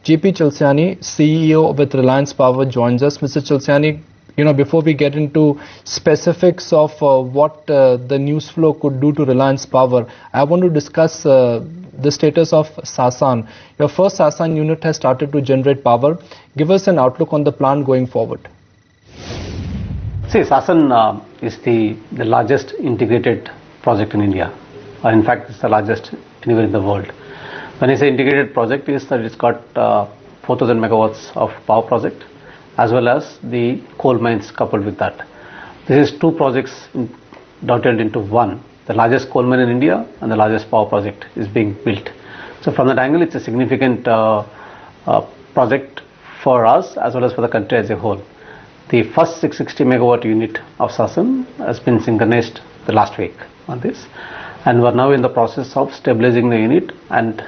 JP Chalsiani, CEO with Reliance Power, joins us. Mr. Chalsiani, before we get into specifics of what the news flow could do to Reliance Power, I want to discuss the status of Sasan. Your first Sasan unit has started to generate power. Give us an outlook on the plan going forward. See, Sasan is the largest integrated project in India, or in fact, it's the largest anywhere in the world. When I say integrated project, is that it's got 4,000 megawatts of power project, as well as the coal mines coupled with that. This is two projects dotted into one. The largest coal mine in India and the largest power project is being built. So from that angle, it's a significant project for us as well as for the country as a whole. The first 660 megawatt unit of Sasan has been synchronized the last week on this, and we are now in the process of stabilizing the unit and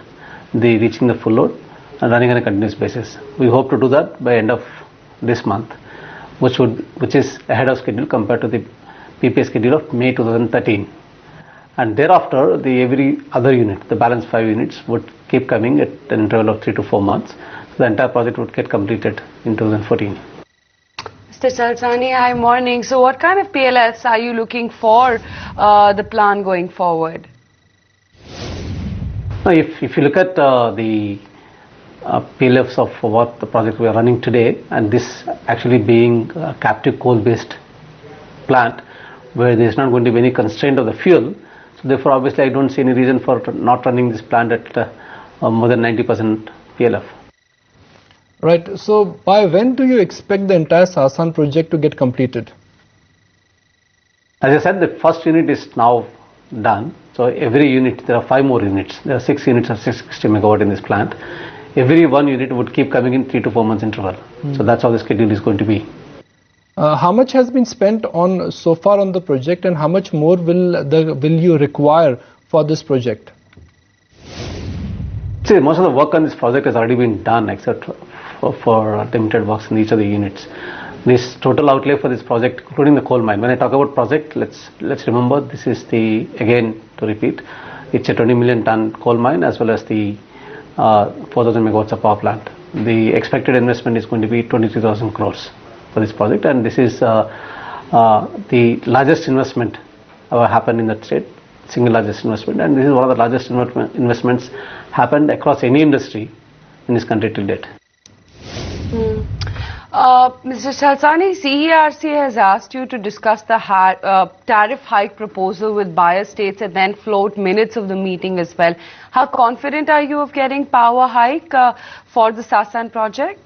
reaching the full load and running on a continuous basis. We hope to do that by end of this month, which is ahead of schedule compared to the PPA schedule of May 2013. And thereafter, every other unit, the balance 5 units, would keep coming at an interval of 3 to 4 months. So the entire project would get completed in 2014. Mr. Chalsiani, hi, morning. So what kind of PLFs are you looking for the plan going forward? If you look at the PLFs of what the project we are running today, and this actually being a captive coal-based plant where there is not going to be any constraint of the fuel, so therefore obviously I don't see any reason for not running this plant at more than 90% PLF. Right. So by when do you expect the entire Sasan project to get completed? As I said, the first unit is now done. So every unit, there are 5 more units. There are 6 units of 660 megawatt in this plant. Every one unit would keep coming in 3 to 4 months interval. So that's how the schedule is going to be. How much has been spent on so far on the project, and how much more will you require for this project? See, most of the work on this project has already been done, except for limited works in each of the units. This total outlay for this project, including the coal mine. When I talk about project, let's remember this is again to repeat, it's a 20 million ton coal mine as well as the 4,000 megawatts of power plant. The expected investment is going to be 23,000 crores for this project, and this is the largest investment ever happened in that state, single largest investment, and this is one of the largest investments happened across any industry in this country till date. Mr. Chalsiani, CERC has asked you to discuss the tariff hike proposal with buyer states and then float minutes of the meeting as well. How confident are you of getting power hike for the Sasan project?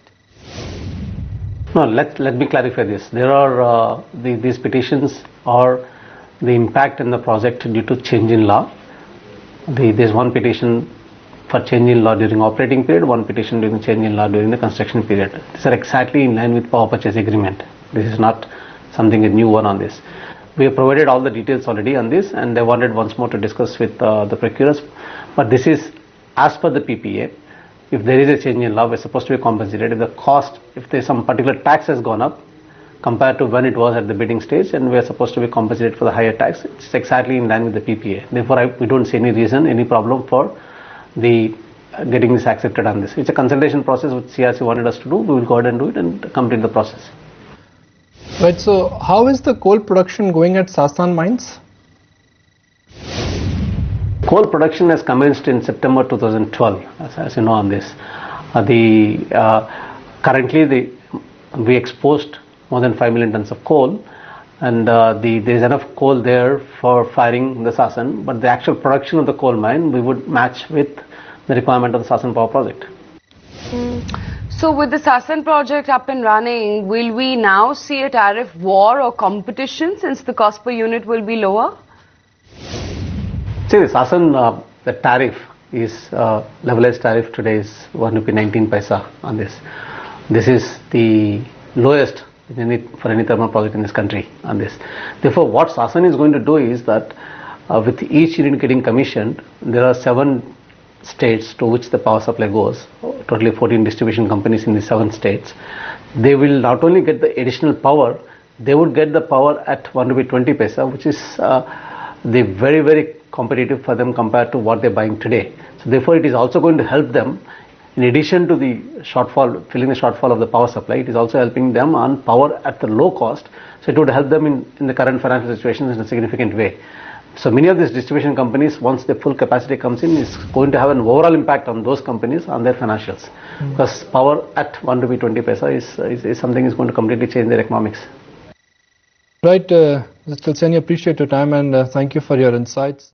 No, let me clarify this. There are these petitions are the impact in the project due to change in law. There's one petition for change in law during operating period, one petition during change in law during the construction period. These are exactly in line with power purchase agreement. This is not something a new one on this. We have provided all the details already on this, and they wanted once more to discuss with the procurers. But this is as per the PPA. If there is a change in law, we're supposed to be compensated. If the cost, if there's some particular tax has gone up compared to when it was at the bidding stage, and we're supposed to be compensated for the higher tax, it's exactly in line with the PPA. Therefore, we don't see any reason, any problem for getting this accepted on this. It's a consultation process which CRC wanted us to do. We will go ahead and do it and complete the process. Right. So how is the coal production going at Sasan mines? Coal production has commenced in September 2012, as you know on this. Currently we exposed more than 5 million tons of coal, and there is enough coal there for firing the Sasan, but the actual production of the coal mine we would match with the requirement of the Sasan power project. So with the Sasan project up and running, will we now see a tariff war or competition since the cost per unit will be lower? See, the Sasan, the tariff is levelized tariff today is 1 rupee 19 paisa on this. This is the lowest for any thermal project in this country on this. Therefore, what Sasan is going to do is that with each unit getting commissioned, there are 7 states to which the power supply goes, totally 14 distribution companies in the 7 states. They will not only get the additional power, they would get the power at 1 rupee 20 paisa, which is very competitive for them compared to what they're buying today. So therefore, it is also going to help them in addition to the shortfall, filling the shortfall of the power supply, it is also helping them on power at the low cost. So it would help them in the current financial situation in a significant way. So many of these distribution companies, once the full capacity comes in, is going to have an overall impact on those companies, on their financials. Because power at 1 rupee 20 paisa is something is going to completely change their economics. Right, Mr. Tulsiani, appreciate your time and thank you for your insights.